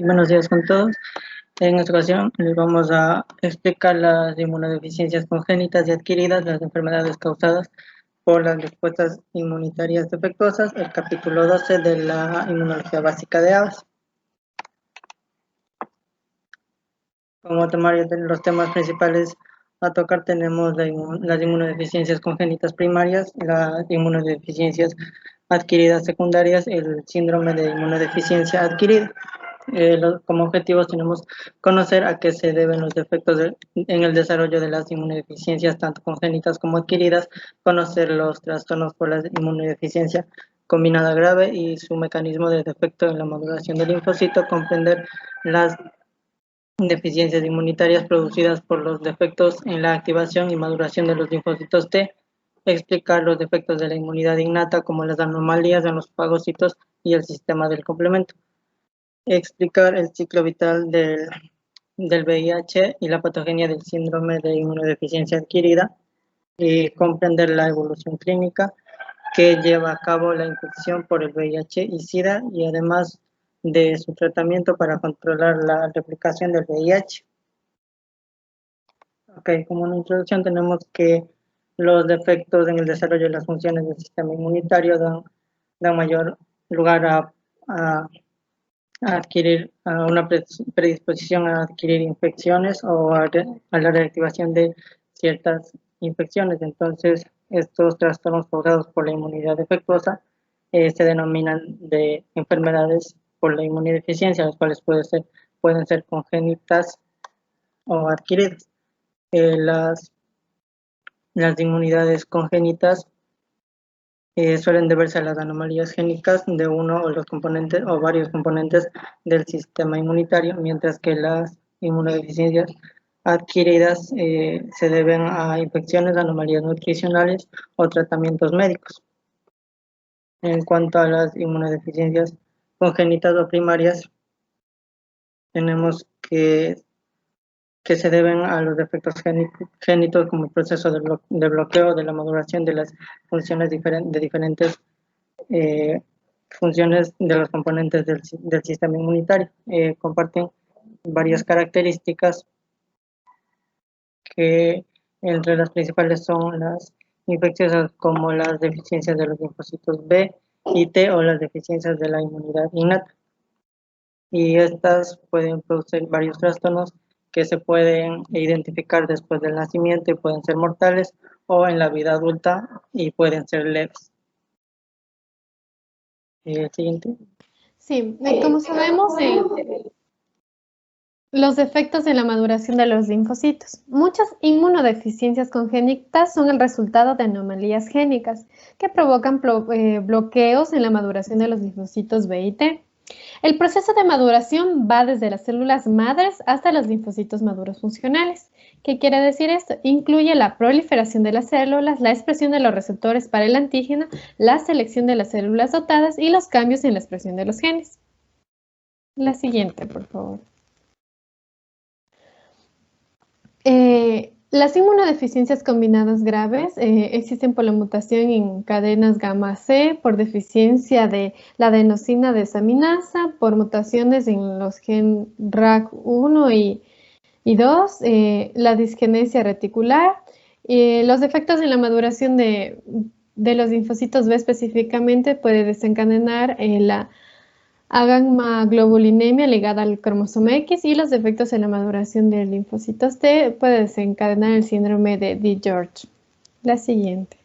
Buenos días con todos. En esta ocasión les vamos a explicar las inmunodeficiencias congénitas y adquiridas, las enfermedades causadas por las respuestas inmunitarias defectuosas, el capítulo 12 de la inmunología básica de aves. Como temario de los temas principales a tocar tenemos las inmunodeficiencias congénitas primarias, las inmunodeficiencias adquiridas secundarias, el síndrome de inmunodeficiencia adquirida. Como objetivos tenemos conocer a qué se deben los defectos en el desarrollo de las inmunodeficiencias, tanto congénitas como adquiridas, conocer los trastornos por la inmunodeficiencia combinada grave y su mecanismo de defecto en la maduración del linfocito, comprender las deficiencias inmunitarias producidas por los defectos en la activación y maduración de los linfocitos T, explicar los defectos de la inmunidad innata como las anomalías en los fagocitos y el sistema del complemento, explicar el ciclo vital del VIH y la patogenia del síndrome de inmunodeficiencia adquirida y comprender la evolución clínica que lleva a cabo la infección por el VIH y SIDA y además de su tratamiento para controlar la replicación del VIH. Como una introducción tenemos que los defectos en el desarrollo de las funciones del sistema inmunitario dan mayor lugar a adquirir una predisposición a adquirir infecciones o a la reactivación de ciertas infecciones. Entonces, estos trastornos causados por la inmunidad defectuosa se denominan de enfermedades por la inmunodeficiencia, las cuales pueden ser congénitas o adquiridas. Las inmunidades congénitas suelen deberse a las anomalías génicas de uno o los componentes o varios componentes del sistema inmunitario, mientras que las inmunodeficiencias adquiridas se deben a infecciones, anomalías nutricionales o tratamientos médicos. En cuanto a las inmunodeficiencias congénitas o primarias, tenemos que se deben a los defectos génitos como el proceso de bloqueo de la maduración de las funciones de diferentes funciones de los componentes del sistema inmunitario. Comparten varias características que entre las principales son las infecciosas como las deficiencias de los linfocitos B y T o las deficiencias de la inmunidad innata. Y estas pueden producir varios trastornos que se pueden identificar después del nacimiento y pueden ser mortales o en la vida adulta y pueden ser leves. Siguiente. Sí, como sabemos, los defectos en la maduración de los linfocitos. Muchas inmunodeficiencias congénitas son el resultado de anomalías génicas que provocan bloqueos en la maduración de los linfocitos B y T. El proceso de maduración va desde las células madres hasta los linfocitos maduros funcionales. ¿Qué quiere decir esto? Incluye la proliferación de las células, la expresión de los receptores para el antígeno, la selección de las células dotadas y los cambios en la expresión de los genes. La siguiente, por favor. Las inmunodeficiencias combinadas graves existen por la mutación en cadenas gamma C, por deficiencia de la adenosina desaminasa, por mutaciones en los genes RAC1 y 2, la disgenesia reticular, los defectos en la maduración de los linfocitos B específicamente puede desencadenar la agamaglobulinemia ligada al cromosoma X y los defectos en la maduración de linfocitos T puede desencadenar el síndrome de DiGeorge. La siguiente.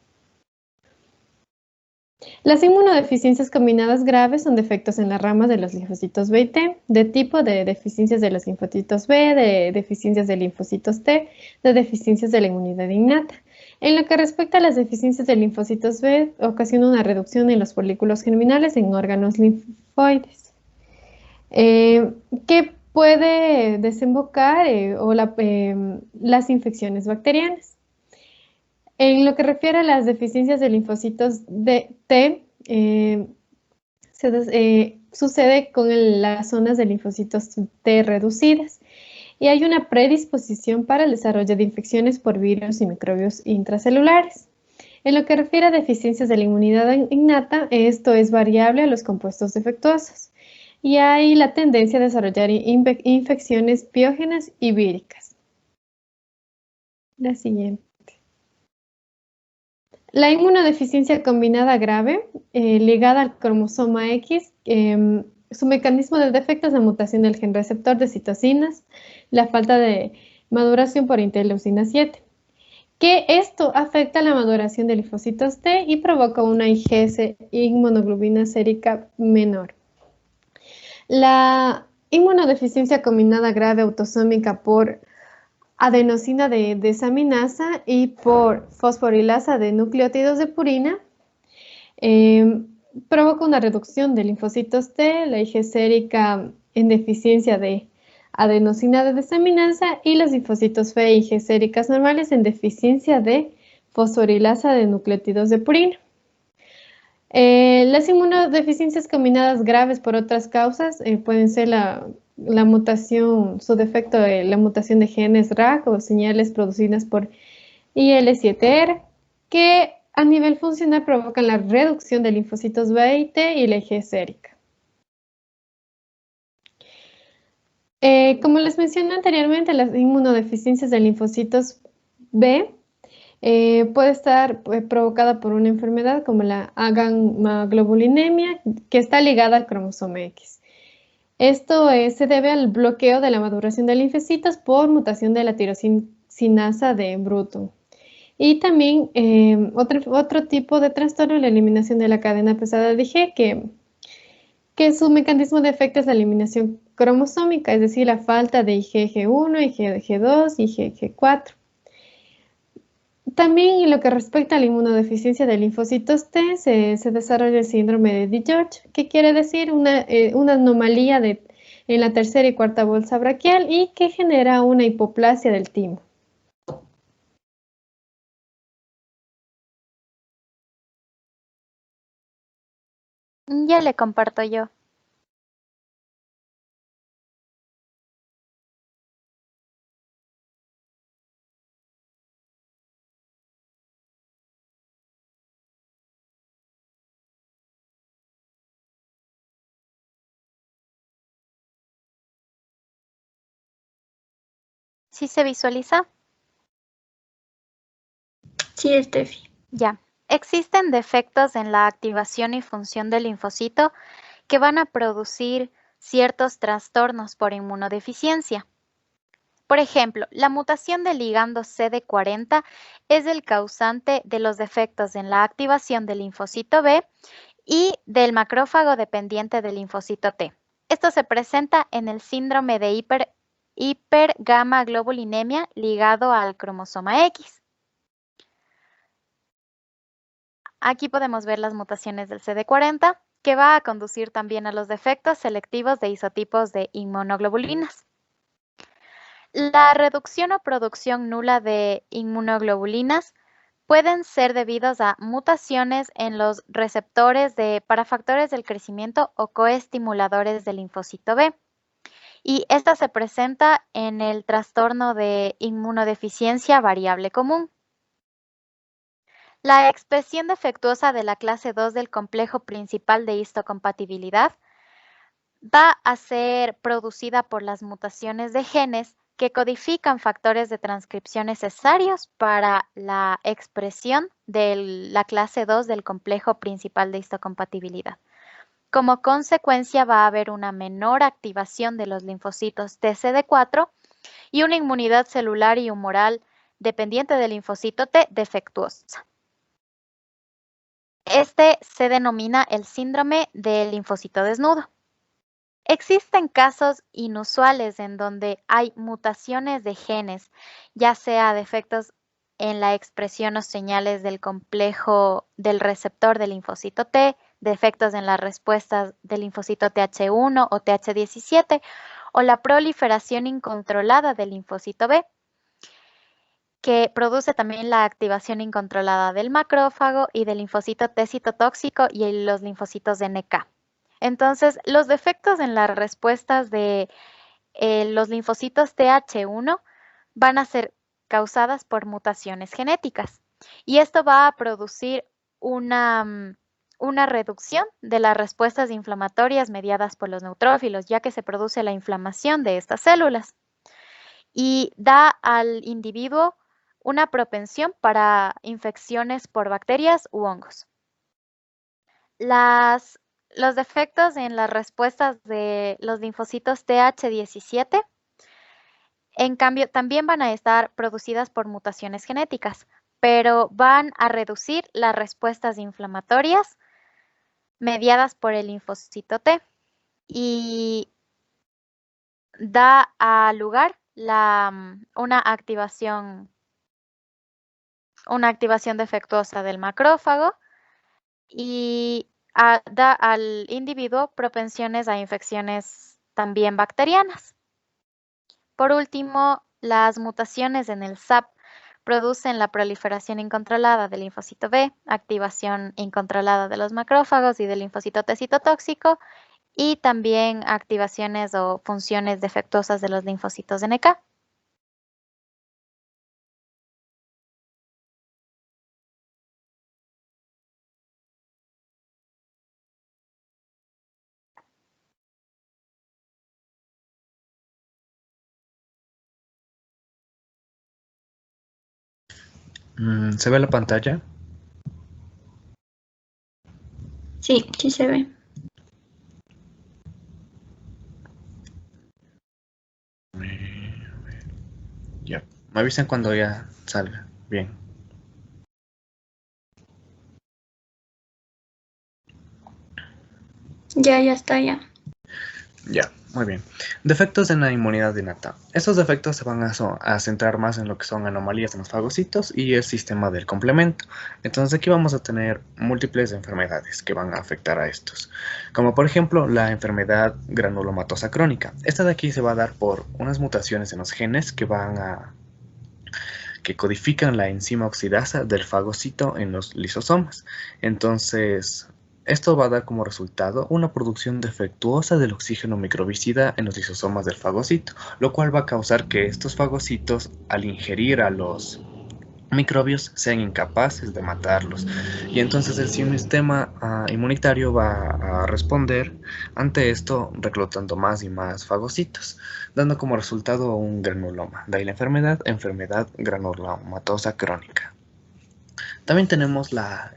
Las inmunodeficiencias combinadas graves son defectos en las ramas de los linfocitos B y T, de tipo de deficiencias de los linfocitos B, de deficiencias de linfocitos T, de deficiencias de la inmunidad innata. En lo que respecta a las deficiencias de linfocitos B, ocasiona una reducción en los folículos germinales en órganos linfoides, que puede desembocar las infecciones bacterianas. En lo que refiere a las deficiencias de linfocitos T, sucede con las zonas de linfocitos T reducidas y hay una predisposición para el desarrollo de infecciones por virus y microbios intracelulares. En lo que refiere a deficiencias de la inmunidad innata, esto es variable a los compuestos defectuosos. y hay la tendencia a desarrollar infecciones biógenas y víricas. La siguiente. La inmunodeficiencia combinada grave, ligada al cromosoma X, su mecanismo de defecto es la mutación del gen receptor de citocinas, la falta de maduración por interleucina 7, que esto afecta la maduración de linfocitos T y provoca una IgS, inmunoglobulina sérica menor. La inmunodeficiencia combinada grave autosómica por adenosina de desaminasa y por fosforilasa de nucleótidos de purina provoca una reducción de linfocitos T, la IgG sérica en deficiencia de adenosina de desaminasa y los linfocitos F e IgG séricas normales en deficiencia de fosforilasa de nucleótidos de purina. Las inmunodeficiencias combinadas graves por otras causas pueden ser la mutación, su defecto, la mutación de genes RAG o señales producidas por IL7R, que a nivel funcional provocan la reducción de linfocitos B y T y la IgG sérica. Como les mencioné anteriormente, las inmunodeficiencias de linfocitos B puede estar provocada por una enfermedad como la agammaglobulinemia, que está ligada al cromosoma X. Esto se debe al bloqueo de la maduración de linfocitos por mutación de la tirosinasa de Bruton. Y también otro tipo de trastorno es la eliminación de la cadena pesada de Ig, que su mecanismo de efecto es la eliminación cromosómica, es decir, la falta de IgG1, IgG2 y IgG4. También en lo que respecta a la inmunodeficiencia de linfocitos T, se desarrolla el síndrome de DiGeorge, que quiere decir una anomalía en la tercera y cuarta bolsa braquial y que genera una hipoplasia del timo. Ya le comparto yo. ¿Sí se visualiza? Sí, Steffi. Ya. Existen defectos en la activación y función del linfocito que van a producir ciertos trastornos por inmunodeficiencia. Por ejemplo, la mutación del ligando CD40 es el causante de los defectos en la activación del linfocito B y del macrófago dependiente del linfocito T. Esto se presenta en el síndrome de hipergamaglobulinemia ligado al cromosoma X. Aquí podemos ver las mutaciones del CD40, que va a conducir también a los defectos selectivos de isotipos de inmunoglobulinas. La reducción o producción nula de inmunoglobulinas pueden ser debidos a mutaciones en los receptores para factores del crecimiento o coestimuladores del linfocito B. Y esta se presenta en el trastorno de inmunodeficiencia variable común. La expresión defectuosa de la clase 2 del complejo principal de histocompatibilidad va a ser producida por las mutaciones de genes que codifican factores de transcripción necesarios para la expresión de la clase 2 del complejo principal de histocompatibilidad. Como consecuencia va a haber una menor activación de los linfocitos TCD4 y una inmunidad celular y humoral dependiente del linfocito T defectuosa. Este se denomina el síndrome del linfocito desnudo. Existen casos inusuales en donde hay mutaciones de genes, ya sea defectos en la expresión o señales del complejo del receptor del linfocito T, defectos en las respuestas del linfocito Th1 o Th17 o la proliferación incontrolada del linfocito B, que produce también la activación incontrolada del macrófago y del linfocito T citotóxico y los linfocitos de NK. Entonces, los defectos en las respuestas de los linfocitos Th1 van a ser causadas por mutaciones genéticas y esto va a producir una una reducción de las respuestas inflamatorias mediadas por los neutrófilos, ya que se produce la inflamación de estas células y da al individuo una propensión para infecciones por bacterias u hongos. Los defectos en las respuestas de los linfocitos TH17, en cambio, también van a estar producidas por mutaciones genéticas, pero van a reducir las respuestas inflamatorias mediadas por el linfocito T y da a lugar una activación defectuosa del macrófago y da al individuo propensiones a infecciones también bacterianas. Por último, las mutaciones en el SAP producen la proliferación incontrolada del linfocito B, activación incontrolada de los macrófagos y del linfocito T citotóxico, y también activaciones o funciones defectuosas de los linfocitos NK. ¿Se ve la pantalla? Sí, sí se ve. Ya, me avisan cuando ya salga. Bien. Ya está, ya. Ya, muy bien. Defectos en la inmunidad innata. Estos defectos se van a centrar más en lo que son anomalías en los fagocitos y el sistema del complemento. Entonces aquí vamos a tener múltiples enfermedades que van a afectar a estos. Como por ejemplo la enfermedad granulomatosa crónica. Esta de aquí se va a dar por unas mutaciones en los genes que codifican la enzima oxidasa del fagocito en los lisosomas. Entonces, esto va a dar como resultado una producción defectuosa del oxígeno microbicida en los lisosomas del fagocito, lo cual va a causar que estos fagocitos, al ingerir a los microbios, sean incapaces de matarlos. Y entonces el sistema inmunitario va a responder ante esto reclutando más y más fagocitos, dando como resultado un granuloma. De ahí la enfermedad granulomatosa crónica. También tenemos la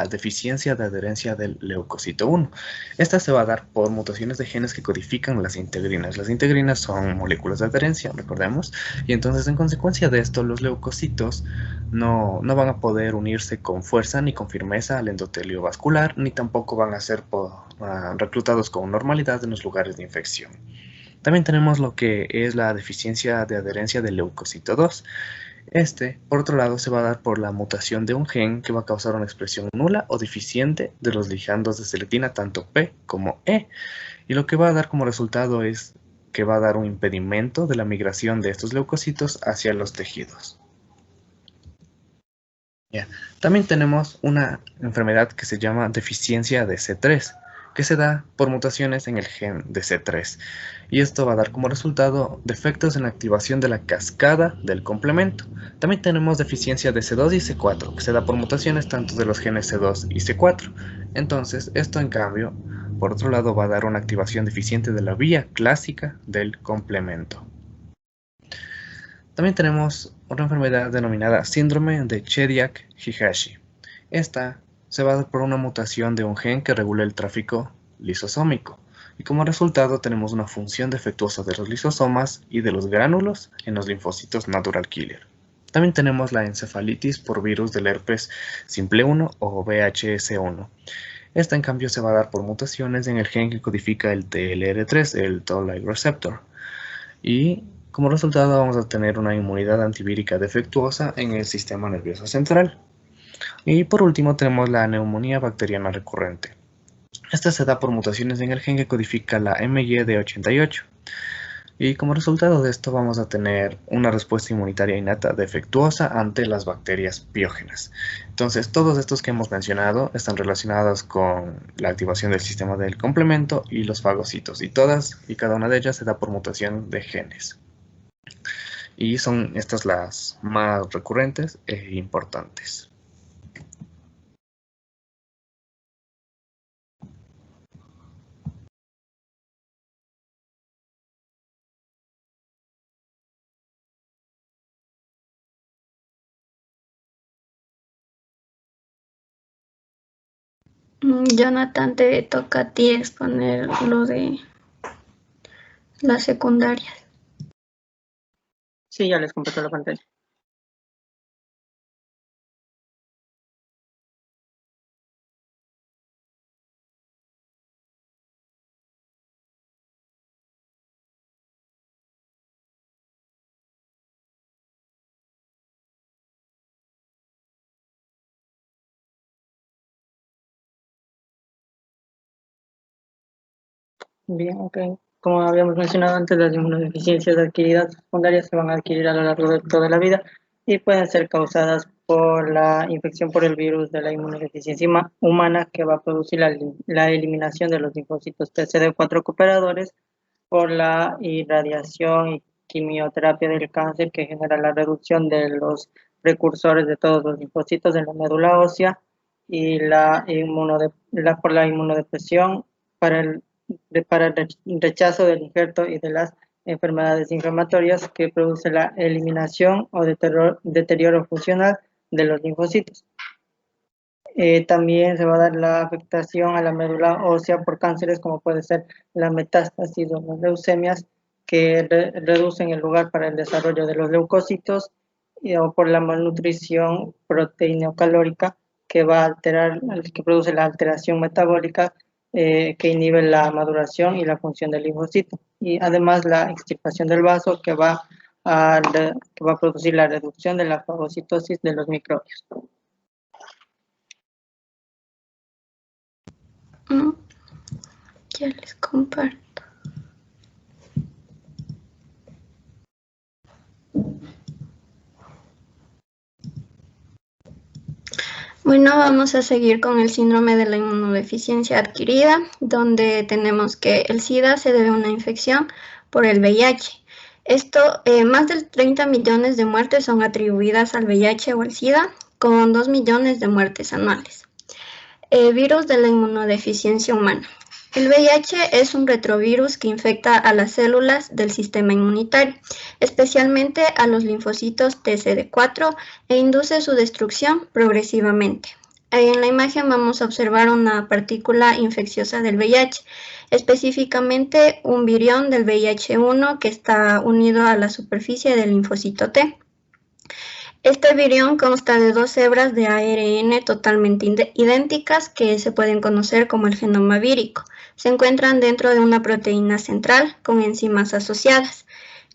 deficiencia de adherencia del leucocito 1. Esta se va a dar por mutaciones de genes que codifican las integrinas. Las integrinas son moléculas de adherencia, recordemos, y entonces en consecuencia de esto los leucocitos no van a poder unirse con fuerza ni con firmeza al endotelio vascular, ni tampoco van a ser reclutados con normalidad en los lugares de infección. También tenemos lo que es la deficiencia de adherencia del leucocito 2. Por otro lado, se va a dar por la mutación de un gen que va a causar una expresión nula o deficiente de los ligandos de selectina, tanto P como E. Y lo que va a dar como resultado es que va a dar un impedimento de la migración de estos leucocitos hacia los tejidos. También tenemos una enfermedad que se llama deficiencia de C3, que se da por mutaciones en el gen de C3. Y esto va a dar como resultado defectos en la activación de la cascada del complemento. También tenemos deficiencia de C2 y C4, que se da por mutaciones tanto de los genes C2 y C4. Entonces, esto en cambio, por otro lado, va a dar una activación deficiente de la vía clásica del complemento. También tenemos otra enfermedad denominada síndrome de Chediak-Higashi. Esta se va a dar por una mutación de un gen que regula el tráfico lisosómico. Y como resultado tenemos una función defectuosa de los lisosomas y de los gránulos en los linfocitos natural killer. También tenemos la encefalitis por virus del herpes simple 1 o VHS1. Esta en cambio se va a dar por mutaciones en el gen que codifica el TLR3, el Toll-like receptor. Y como resultado vamos a tener una inmunidad antivírica defectuosa en el sistema nervioso central. Y por último tenemos la neumonía bacteriana recurrente. Esta se da por mutaciones en el gen que codifica la MYD88. Y como resultado de esto vamos a tener una respuesta inmunitaria innata defectuosa ante las bacterias piógenas. Entonces todos estos que hemos mencionado están relacionados con la activación del sistema del complemento y los fagocitos. Y todas y cada una de ellas se da por mutación de genes. Y son estas las más recurrentes e importantes. Jonathan, te toca a ti exponer lo de las secundarias. Sí, ya les comparto la pantalla. Bien, ok. Como habíamos mencionado antes, las inmunodeficiencias adquiridas secundarias se van a adquirir a lo largo de toda la vida y pueden ser causadas por la infección por el virus de la inmunodeficiencia humana, que va a producir la eliminación de los linfocitos TCD4 cooperadores, por la irradiación y quimioterapia del cáncer, que genera la reducción de los precursores de todos los linfocitos en la médula ósea, y por la inmunodepresión para el rechazo del injerto y de las enfermedades inflamatorias, que produce la eliminación o deterioro funcional de los linfocitos. También se va a dar la afectación a la médula ósea por cánceres como puede ser la metástasis o las leucemias, que reducen el lugar para el desarrollo de los leucocitos, o por la malnutrición proteíneo-calórica, que produce la alteración metabólica, que inhibe la maduración y la función del linfocito, y además la extirpación del vaso, que va a producir la reducción de la fagocitosis de los microbios. Ya les comparto. Bueno, vamos a seguir con el síndrome de la inmunodeficiencia adquirida, donde tenemos que el SIDA se debe a una infección por el VIH. Más de 30 millones de muertes son atribuidas al VIH o al SIDA, con 2 millones de muertes anuales. Virus de la inmunodeficiencia humana. El VIH es un retrovirus que infecta a las células del sistema inmunitario, especialmente a los linfocitos TCD4, e induce su destrucción progresivamente. En la imagen vamos a observar una partícula infecciosa del VIH, específicamente un virión del VIH-1 que está unido a la superficie del linfocito T. Este virión consta de 2 hebras de ARN totalmente idénticas que se pueden conocer como el genoma vírico. Se encuentran dentro de una proteína central con enzimas asociadas,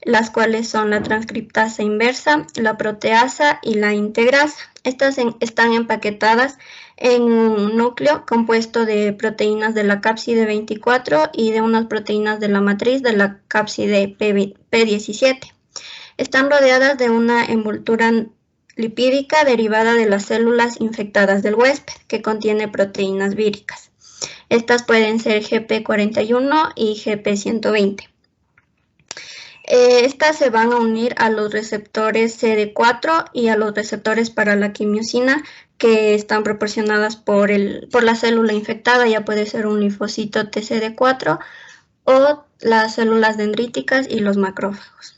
las cuales son la transcriptasa inversa, la proteasa y la integrasa. Estas están empaquetadas en un núcleo compuesto de proteínas de la cápside 24 y de unas proteínas de la matriz de la cápside P17. Están rodeadas de una envoltura lipídica derivada de las células infectadas del huésped, que contiene proteínas víricas. Estas pueden ser GP41 y GP120. Estas se van a unir a los receptores CD4 y a los receptores para la quimiosina, que están proporcionadas por la célula infectada. Ya puede ser un linfocito TCD4 o las células dendríticas y los macrófagos.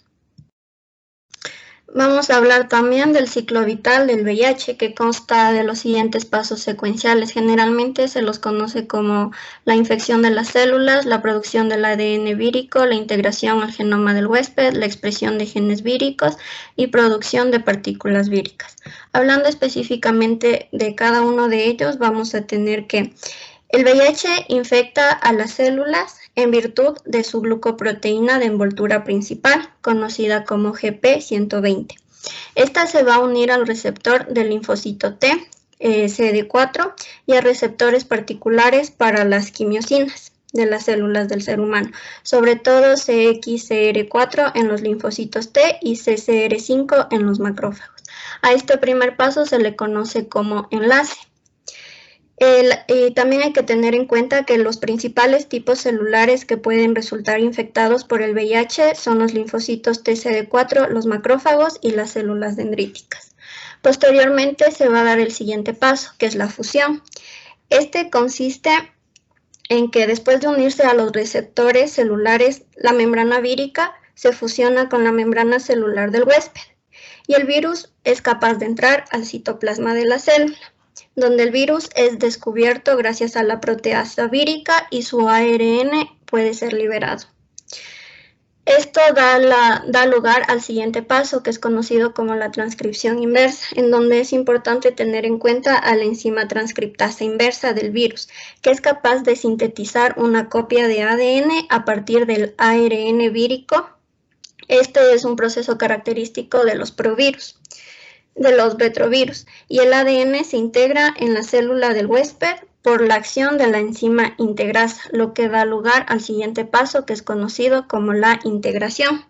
Vamos a hablar también del ciclo vital del VIH, que consta de los siguientes pasos secuenciales. Generalmente se los conoce como la infección de las células, la producción del ADN vírico, la integración al genoma del huésped, la expresión de genes víricos y producción de partículas víricas. Hablando específicamente de cada uno de ellos, vamos a tener que el VIH infecta a las células en virtud de su glucoproteína de envoltura principal, conocida como GP120. Esta se va a unir al receptor del linfocito T, CD4, y a receptores particulares para las quimiosinas de las células del ser humano, sobre todo CXCR4 en los linfocitos T y CCR5 en los macrófagos. A este primer paso se le conoce como enlace. También hay que tener en cuenta que los principales tipos celulares que pueden resultar infectados por el VIH son los linfocitos TCD4, los macrófagos y las células dendríticas. Posteriormente se va a dar el siguiente paso, que es la fusión. Este consiste en que después de unirse a los receptores celulares, la membrana vírica se fusiona con la membrana celular del huésped y el virus es capaz de entrar al citoplasma de la célula. donde el virus es descubierto gracias a la proteasa vírica y su ARN puede ser liberado. Esto da lugar al siguiente paso, que es conocido como la transcripción inversa, en donde es importante tener en cuenta a la enzima transcriptasa inversa del virus, que es capaz de sintetizar una copia de ADN a partir del ARN vírico. Este es un proceso característico de los provirus, de los retrovirus, y el ADN se integra en la célula del huésped por la acción de la enzima integrasa, lo que da lugar al siguiente paso, que es conocido como la integración.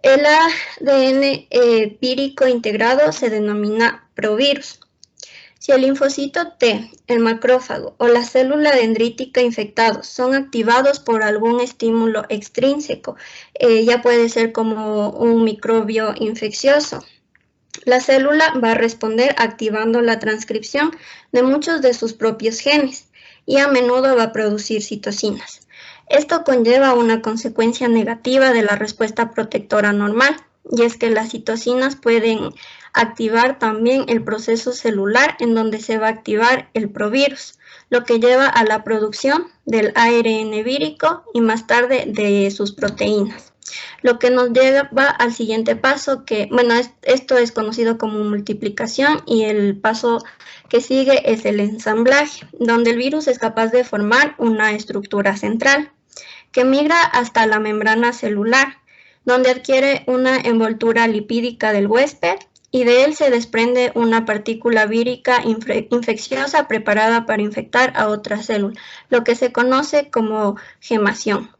El ADN vírico integrado se denomina provirus. Si el linfocito T, el macrófago o la célula dendrítica infectados son activados por algún estímulo extrínseco, ya puede ser como un microbio infeccioso, la célula va a responder activando la transcripción de muchos de sus propios genes y a menudo va a producir citocinas. Esto conlleva una consecuencia negativa de la respuesta protectora normal, y es que las citocinas pueden activar también el proceso celular en donde se va a activar el provirus, lo que lleva a la producción del ARN vírico y más tarde de sus proteínas. Lo que nos lleva al siguiente paso, que, bueno, esto es conocido como multiplicación, y el paso que sigue es el ensamblaje, donde el virus es capaz de formar una estructura central que migra hasta la membrana celular, donde adquiere una envoltura lipídica del huésped y de él se desprende una partícula vírica infecciosa preparada para infectar a otra célula, lo que se conoce como gemación.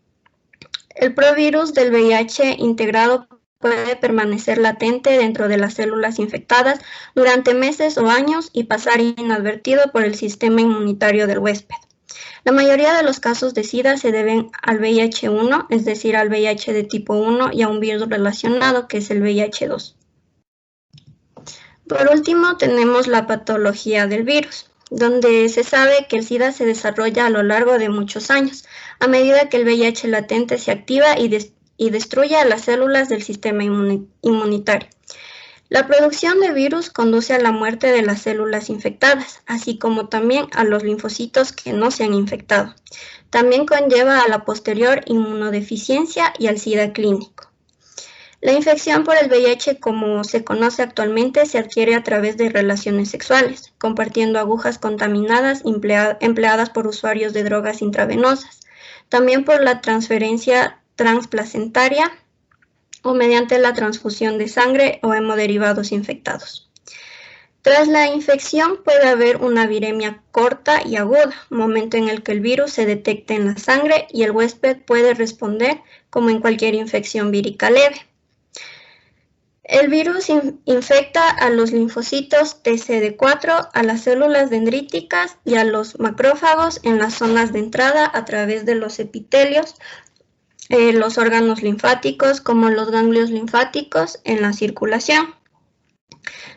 El provirus del VIH integrado puede permanecer latente dentro de las células infectadas durante meses o años y pasar inadvertido por el sistema inmunitario del huésped. La mayoría de los casos de SIDA se deben al VIH-1, es decir, al VIH de tipo 1 y a un virus relacionado que es el VIH-2. Por último, tenemos la patología del virus, donde se sabe que el SIDA se desarrolla a lo largo de muchos años, a medida que el VIH latente se activa y destruye a las células del sistema inmunitario. La producción de virus conduce a la muerte de las células infectadas, así como también a los linfocitos que no se han infectado. También conlleva a la posterior inmunodeficiencia y al SIDA clínico. La infección por el VIH, como se conoce actualmente, se adquiere a través de relaciones sexuales, compartiendo agujas contaminadas empleadas por usuarios de drogas intravenosas, también por la transferencia transplacentaria o mediante la transfusión de sangre o hemoderivados infectados. Tras la infección puede haber una viremia corta y aguda, momento en el que el virus se detecta en la sangre y el huésped puede responder como en cualquier infección vírica leve. El virus infecta a los linfocitos TCD4, a las células dendríticas y a los macrófagos en las zonas de entrada a través de los epitelios, los órganos linfáticos como los ganglios linfáticos en la circulación.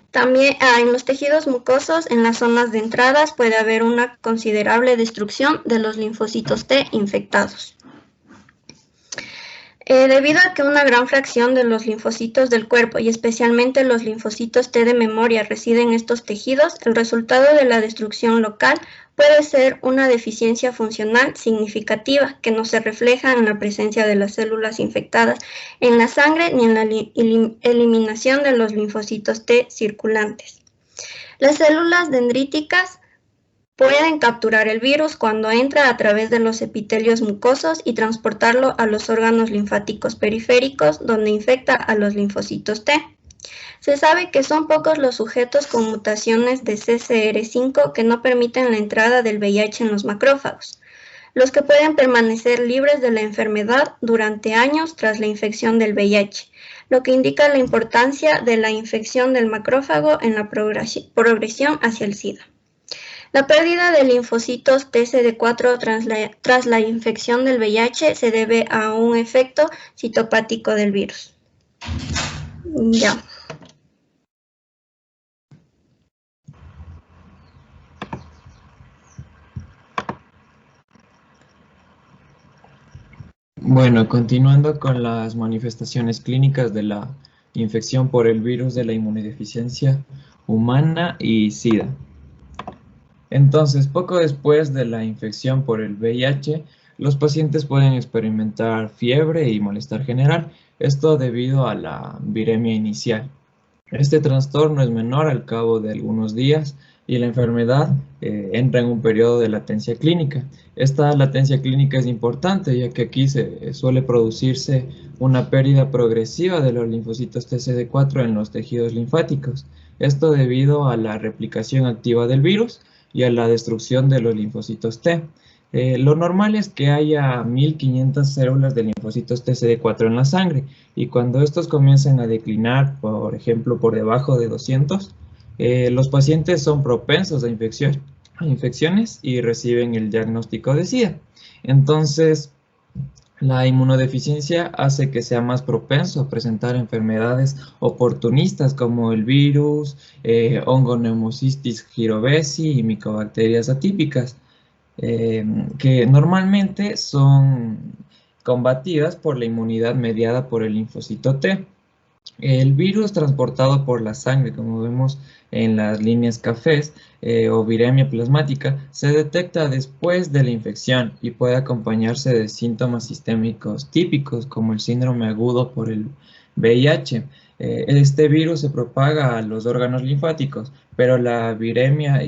También en los tejidos mucosos, en las zonas de entradas, puede haber una considerable destrucción de los linfocitos T infectados. Debido a que una gran fracción de los linfocitos del cuerpo y especialmente los linfocitos T de memoria residen en estos tejidos, el resultado de la destrucción local puede ser una deficiencia funcional significativa que no se refleja en la presencia de las células infectadas en la sangre ni en la eliminación de los linfocitos T circulantes. Las células dendríticas pueden capturar el virus cuando entra a través de los epitelios mucosos y transportarlo a los órganos linfáticos periféricos, donde infecta a los linfocitos T. Se sabe que son pocos los sujetos con mutaciones de CCR5 que no permiten la entrada del VIH en los macrófagos, los que pueden permanecer libres de la enfermedad durante años tras la infección del VIH, lo que indica la importancia de la infección del macrófago en la progresión hacia el SIDA. La pérdida de linfocitos TCD4 tras la infección del VIH se debe a un efecto citopático del virus. Ya. Bueno, continuando con las manifestaciones clínicas de la infección por el virus de la inmunodeficiencia humana y SIDA. Entonces, poco después de la infección por el VIH, los pacientes pueden experimentar fiebre y malestar general, esto debido a la viremia inicial. Este trastorno es menor al cabo de algunos días y la enfermedad entra en un periodo de latencia clínica. Esta latencia clínica es importante ya que aquí suele producirse una pérdida progresiva de los linfocitos TCD4 en los tejidos linfáticos. Esto debido a la replicación activa del virus y a la destrucción de los linfocitos T. Lo normal es que haya 1500 células de linfocitos TCD4 en la sangre y cuando estos comienzan a declinar, por ejemplo, por debajo de 200, los pacientes son propensos a infecciones y reciben el diagnóstico de SIDA. Entonces, la inmunodeficiencia hace que sea más propenso a presentar enfermedades oportunistas como el virus, Ongoneumocystis jirovecii y micobacterias atípicas, que normalmente son combatidas por la inmunidad mediada por el linfocito T. El virus transportado por la sangre, como vemos en las líneas cafés, o viremia plasmática, se detecta después de la infección y puede acompañarse de síntomas sistémicos típicos, como el síndrome agudo por el VIH. Este virus se propaga a los órganos linfáticos, pero la viremia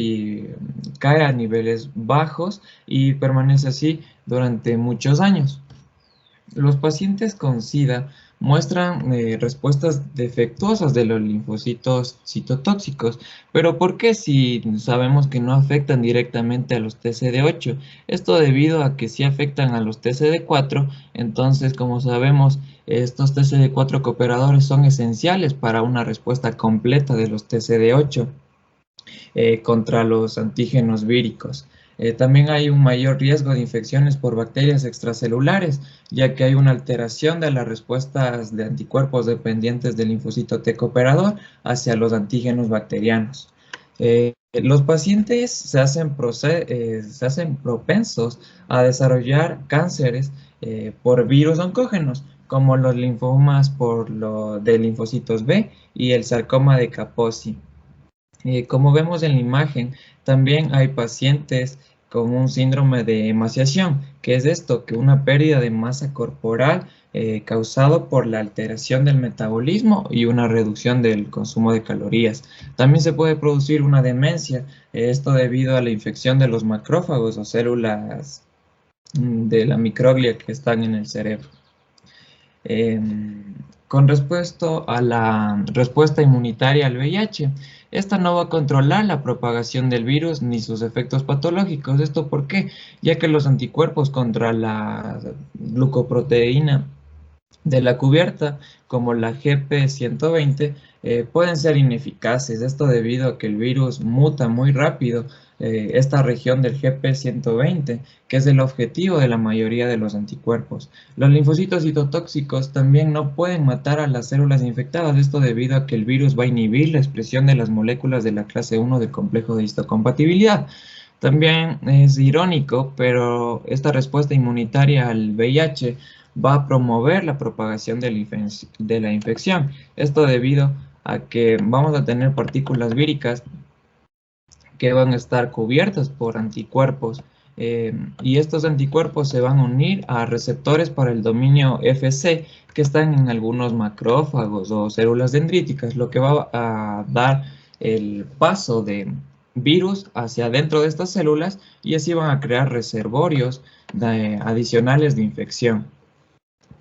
cae a niveles bajos y permanece así durante muchos años. Los pacientes con SIDA muestran respuestas defectuosas de los linfocitos citotóxicos. ¿Pero por qué si sabemos que no afectan directamente a los TCD8? Esto debido a que sí afectan a los TCD4, entonces como sabemos estos TCD4 cooperadores son esenciales para una respuesta completa de los TCD8 contra los antígenos víricos. También hay un mayor riesgo de infecciones por bacterias extracelulares, ya que hay una alteración de las respuestas de anticuerpos dependientes del linfocito T cooperador hacia los antígenos bacterianos. Los pacientes se hacen propensos a desarrollar cánceres por virus oncógenos, como los linfomas de linfocitos B y el sarcoma de Kaposi. Como vemos en la imagen, también hay pacientes con un síndrome de emaciación, que es esto, que una pérdida de masa corporal causado por la alteración del metabolismo y una reducción del consumo de calorías. También se puede producir una demencia, esto debido a la infección de los macrófagos o células de la microglia que están en el cerebro. Con respecto a la respuesta inmunitaria al VIH, esta no va a controlar la propagación del virus ni sus efectos patológicos. ¿Esto por qué? Ya que los anticuerpos contra la glucoproteína de la cubierta, como la GP120, pueden ser ineficaces. Esto debido a que el virus muta muy rápido esta región del GP120, que es el objetivo de la mayoría de los anticuerpos. Los linfocitos citotóxicos también no pueden matar a las células infectadas, esto debido a que el virus va a inhibir la expresión de las moléculas de la clase 1 del complejo de histocompatibilidad. También es irónico, pero esta respuesta inmunitaria al VIH va a promover la propagación de la infección. Esto debido a que vamos a tener partículas víricas que van a estar cubiertas por anticuerpos y estos anticuerpos se van a unir a receptores para el dominio FC que están en algunos macrófagos o células dendríticas, lo que va a dar el paso de virus hacia adentro de estas células y así van a crear reservorios adicionales de infección.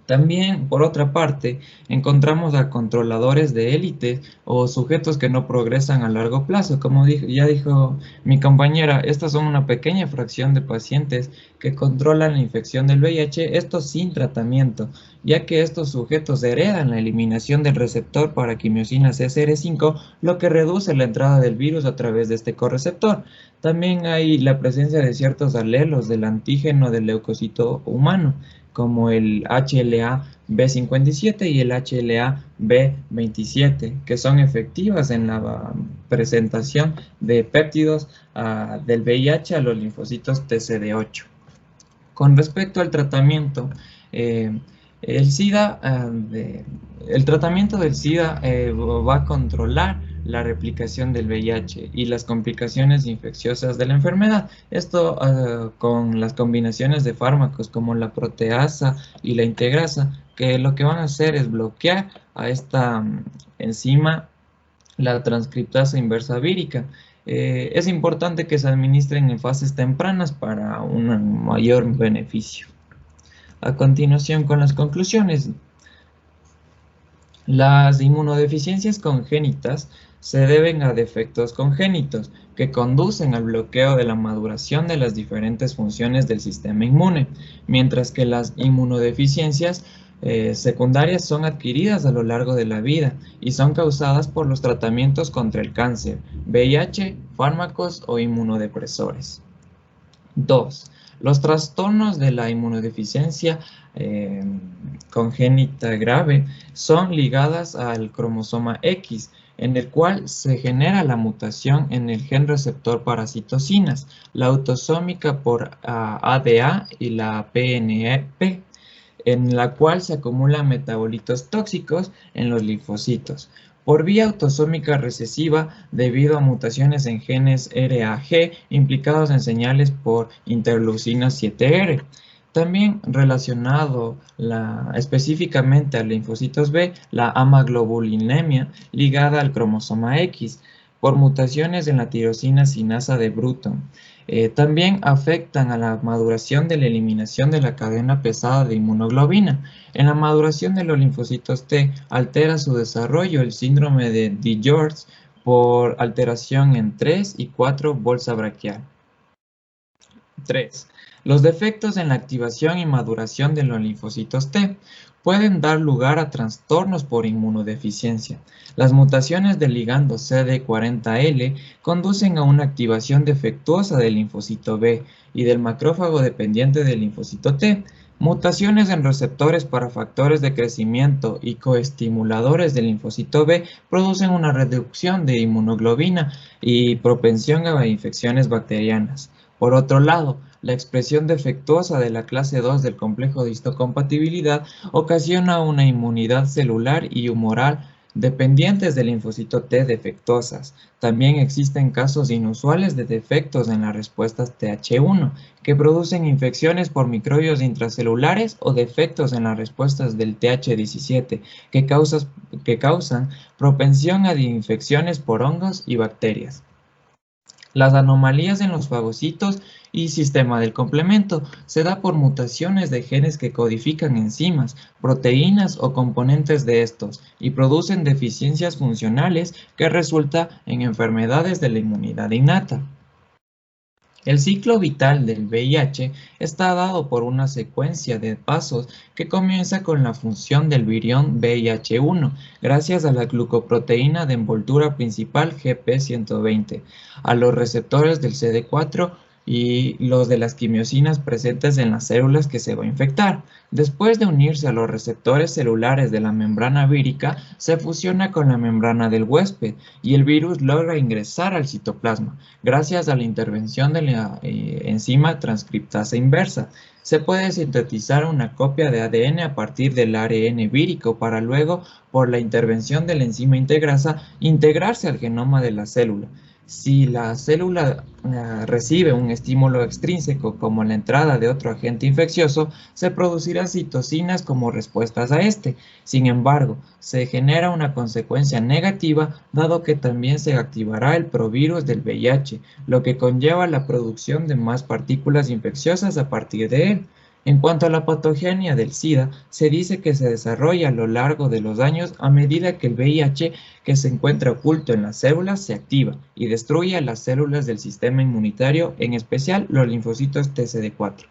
También, por otra parte, encontramos a controladores de élite o sujetos que no progresan a largo plazo. Como ya dijo mi compañera, estas son una pequeña fracción de pacientes que controlan la infección del VIH, esto sin tratamiento, ya que estos sujetos heredan la eliminación del receptor para quimiosina CCR5, lo que reduce la entrada del virus a través de este correceptor. También hay la presencia de ciertos alelos del antígeno del leucocito humano, como el HLA-B57 y el HLA-B27, que son efectivas en la presentación de péptidos del VIH a los linfocitos TCD8. Con respecto al tratamiento, el tratamiento del SIDA va a controlar la replicación del VIH y las complicaciones infecciosas de la enfermedad. Esto con las combinaciones de fármacos como la proteasa y la integrasa, que lo que van a hacer es bloquear a esta enzima, la transcriptasa inversa vírica. Es importante que se administren en fases tempranas para un mayor beneficio. A continuación, con las conclusiones. Las inmunodeficiencias congénitas se deben a defectos congénitos que conducen al bloqueo de la maduración de las diferentes funciones del sistema inmune, mientras que las inmunodeficiencias secundarias son adquiridas a lo largo de la vida y son causadas por los tratamientos contra el cáncer, VIH, fármacos o inmunodepresores. 2. Los trastornos de la inmunodeficiencia congénita grave son ligadas al cromosoma X, en el cual se genera la mutación en el gen receptor para citocinas, la autosómica por ADA y la PNP, en la cual se acumulan metabolitos tóxicos en los linfocitos. Por vía autosómica recesiva debido a mutaciones en genes RAG implicados en señales por interleucina 7R. También relacionado específicamente a linfocitos B, la amaglobulinemia ligada al cromosoma X por mutaciones en la tirosina sinasa de Bruton. También afectan a la maduración de la eliminación de la cadena pesada de inmunoglobina. En la maduración de los linfocitos T altera su desarrollo el síndrome de DiGeorge por alteración en 3 y 4 bolsa braquial. 3. Los defectos en la activación y maduración de los linfocitos T pueden dar lugar a trastornos por inmunodeficiencia. Las mutaciones del ligando CD40L conducen a una activación defectuosa del linfocito B y del macrófago dependiente del linfocito T. Mutaciones en receptores para factores de crecimiento y coestimuladores del linfocito B producen una reducción de inmunoglobina y propensión a infecciones bacterianas. Por otro lado, la expresión defectuosa de la clase 2 del complejo de histocompatibilidad ocasiona una inmunidad celular y humoral dependientes del linfocito T defectuosas. También existen casos inusuales de defectos en las respuestas Th1 que producen infecciones por microbios intracelulares o defectos en las respuestas del Th17 que causan propensión a infecciones por hongos y bacterias. Las anomalías en los fagocitos y sistema del complemento se da por mutaciones de genes que codifican enzimas, proteínas o componentes de estos y producen deficiencias funcionales que resultan en enfermedades de la inmunidad innata. El ciclo vital del VIH está dado por una secuencia de pasos que comienza con la función del virión VIH1 gracias a la glucoproteína de envoltura principal GP120, a los receptores del CD4 y los de las quimiosinas presentes en las células que se va a infectar. Después de unirse a los receptores celulares de la membrana vírica, se fusiona con la membrana del huésped y el virus logra ingresar al citoplasma. Gracias a la intervención de la enzima transcriptasa inversa, se puede sintetizar una copia de ADN a partir del ARN vírico para luego, por la intervención de la enzima integrasa, integrarse al genoma de la célula. Si la célula recibe un estímulo extrínseco como la entrada de otro agente infeccioso, se producirán citocinas como respuestas a este. Sin embargo, se genera una consecuencia negativa dado que también se activará el provirus del VIH, lo que conlleva la producción de más partículas infecciosas a partir de él. En cuanto a la patogenia del SIDA, se dice que se desarrolla a lo largo de los años a medida que el VIH que se encuentra oculto en las células se activa y destruye a las células del sistema inmunitario, en especial los linfocitos TCD4.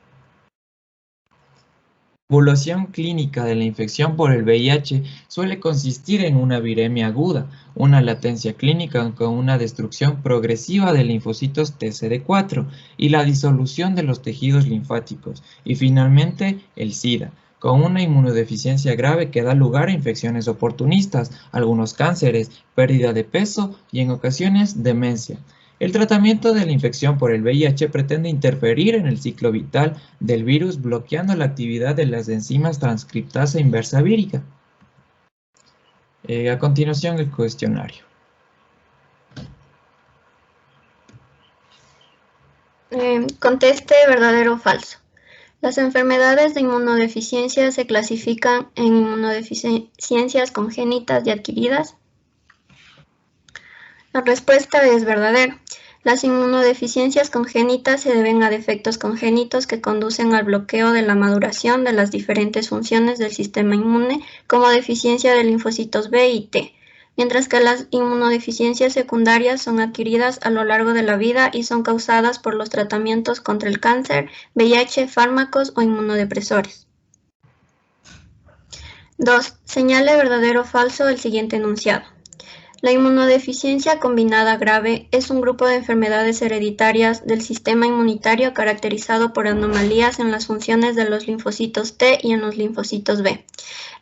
La evolución clínica de la infección por el VIH suele consistir en una viremia aguda, una latencia clínica con una destrucción progresiva de linfocitos TCD4 y la disolución de los tejidos linfáticos, y finalmente el SIDA, con una inmunodeficiencia grave que da lugar a infecciones oportunistas, algunos cánceres, pérdida de peso y en ocasiones demencia. El tratamiento de la infección por el VIH pretende interferir en el ciclo vital del virus bloqueando la actividad de las enzimas transcriptasa inversa vírica. A continuación el cuestionario. Conteste verdadero o falso. Las enfermedades de inmunodeficiencia se clasifican en inmunodeficiencias congénitas y adquiridas. La respuesta es verdadero. Las inmunodeficiencias congénitas se deben a defectos congénitos que conducen al bloqueo de la maduración de las diferentes funciones del sistema inmune, como deficiencia de linfocitos B y T, mientras que las inmunodeficiencias secundarias son adquiridas a lo largo de la vida y son causadas por los tratamientos contra el cáncer, VIH, fármacos o inmunodepresores. 2. Señale verdadero o falso el siguiente enunciado. La inmunodeficiencia combinada grave es un grupo de enfermedades hereditarias del sistema inmunitario caracterizado por anomalías en las funciones de los linfocitos T y en los linfocitos B.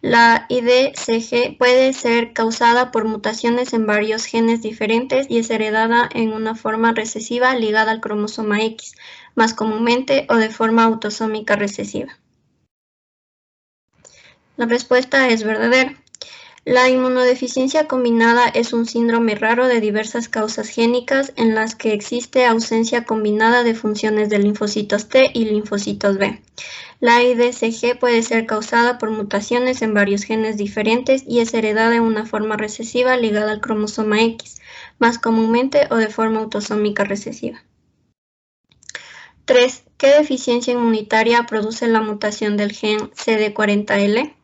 La IDCG puede ser causada por mutaciones en varios genes diferentes y es heredada en una forma recesiva ligada al cromosoma X, más comúnmente o de forma autosómica recesiva. La respuesta es verdadera. La inmunodeficiencia combinada es un síndrome raro de diversas causas génicas en las que existe ausencia combinada de funciones de linfocitos T y linfocitos B. La IDCG puede ser causada por mutaciones en varios genes diferentes y es heredada en una forma recesiva ligada al cromosoma X, más comúnmente o de forma autosómica recesiva. 3. ¿Qué deficiencia inmunitaria produce la mutación del gen CD40L?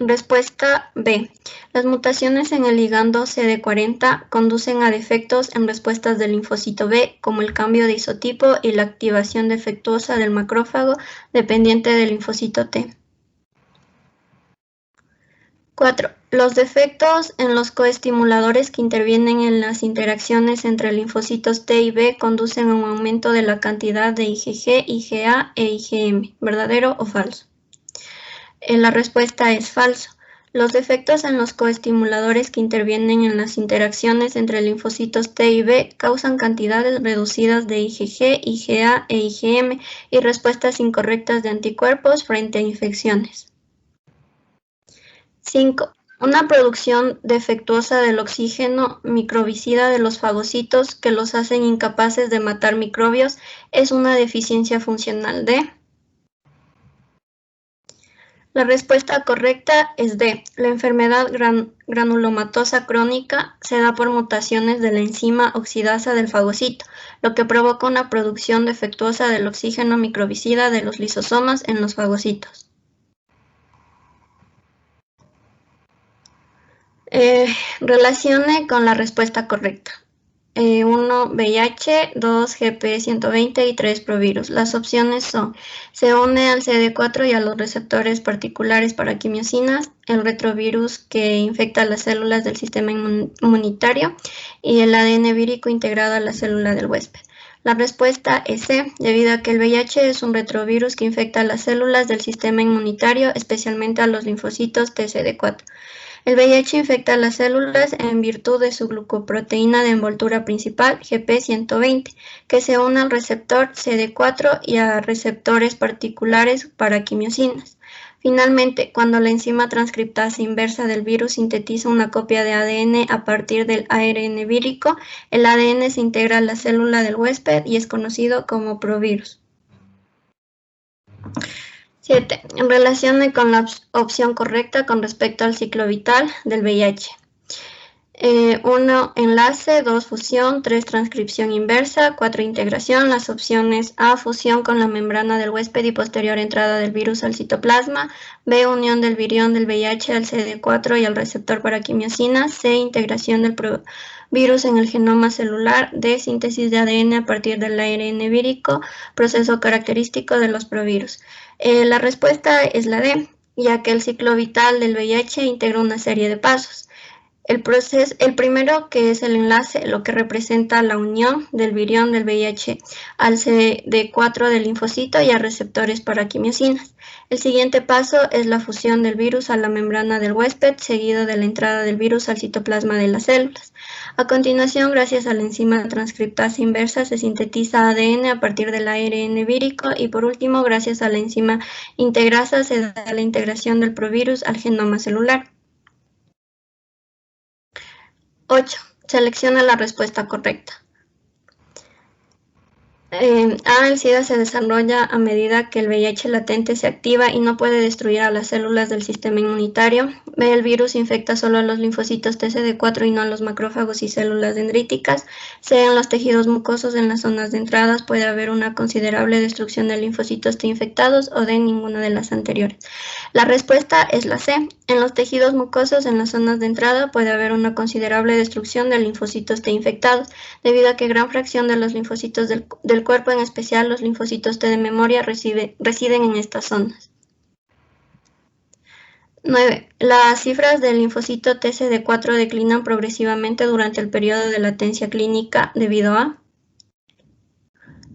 Respuesta B. Las mutaciones en el ligando CD40 conducen a defectos en respuestas del linfocito B, como el cambio de isotipo y la activación defectuosa del macrófago dependiente del linfocito T. 4. Los defectos en los coestimuladores que intervienen en las interacciones entre linfocitos T y B conducen a un aumento de la cantidad de IgG, IgA e IgM. ¿Verdadero o falso? La respuesta es falso. Los defectos en los coestimuladores que intervienen en las interacciones entre linfocitos T y B causan cantidades reducidas de IgG, IgA e IgM y respuestas incorrectas de anticuerpos frente a infecciones. 5. Una producción defectuosa del oxígeno microbicida de los fagocitos que los hacen incapaces de matar microbios es una deficiencia funcional de... La respuesta correcta es D. La enfermedad granulomatosa crónica se da por mutaciones de la enzima oxidasa del fagocito, lo que provoca una producción defectuosa del oxígeno microbicida de los lisosomas en los fagocitos. Relacione con la respuesta correcta. 1 VIH, 2 GP120 y 3 provirus. Las opciones son: se une al CD4 y a los receptores particulares para quimiosinas, el retrovirus que infecta las células del sistema inmunitario y el ADN vírico integrado a la célula del huésped. La respuesta es C, debido a que el VIH es un retrovirus que infecta las células del sistema inmunitario, especialmente a los linfocitos TCD4. El VIH infecta las células en virtud de su glucoproteína de envoltura principal, GP120, que se une al receptor CD4 y a receptores particulares para quimiosinas. Finalmente, cuando la enzima transcriptasa inversa del virus sintetiza una copia de ADN a partir del ARN vírico, el ADN se integra a la célula del huésped y es conocido como provirus. 7. Relacione con la opción correcta con respecto al ciclo vital del VIH. 1. Enlace, 2. Fusión, 3. Transcripción inversa, 4. Integración. Las opciones A. Fusión con la membrana del huésped y posterior entrada del virus al citoplasma. B. Unión del virión del VIH al CD4 y al receptor para quimiosinas. C. Integración del virus en el genoma celular. D. Síntesis de ADN a partir del ARN vírico, proceso característico de los provirus. La respuesta es la D, ya que el ciclo vital del VIH integra una serie de pasos. El primero, que es el enlace, lo que representa la unión del virión del VIH al CD4 del linfocito y a receptores para quimiosinas. El siguiente paso es la fusión del virus a la membrana del huésped, seguido de la entrada del virus al citoplasma de las células. A continuación, gracias a la enzima transcriptasa inversa, se sintetiza ADN a partir del ARN vírico y por último, gracias a la enzima integrasa, se da la integración del provirus al genoma celular. 8. Selecciona la respuesta correcta. A. El SIDA se desarrolla a medida que el VIH latente se activa y no puede destruir a las células del sistema inmunitario. B. El virus infecta solo a los linfocitos TCD4 y no a los macrófagos y células dendríticas. C. En los tejidos mucosos en las zonas de entradas puede haber una considerable destrucción de linfocitos T infectados. O D. Ninguna de las anteriores. La respuesta es la C. En los tejidos mucosos en las zonas de entrada puede haber una considerable destrucción de linfocitos T infectados, debido a que gran fracción de los linfocitos del cuerpo, en especial los linfocitos T de memoria, residen en estas zonas. 9. Las cifras del linfocito TCD4 declinan progresivamente durante el periodo de latencia clínica debido a...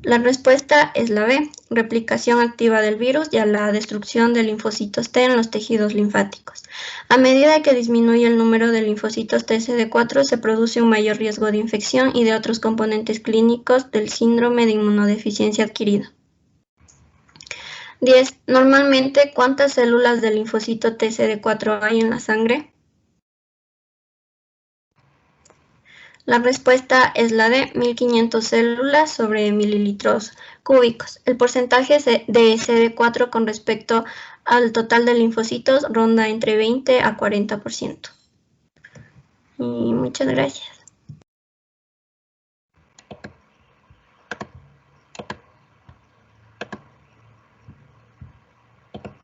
La respuesta es la B, replicación activa del virus y a la destrucción de linfocitos T en los tejidos linfáticos. A medida que disminuye el número de linfocitos TCD4, se produce un mayor riesgo de infección y de otros componentes clínicos del síndrome de inmunodeficiencia adquirida. 10. Normalmente, ¿cuántas células del linfocito TCD4 hay en la sangre? La respuesta es la de 1500 células sobre mililitros cúbicos. El porcentaje de CD4 con respecto al total de linfocitos ronda entre 20 a 40%. Y muchas gracias.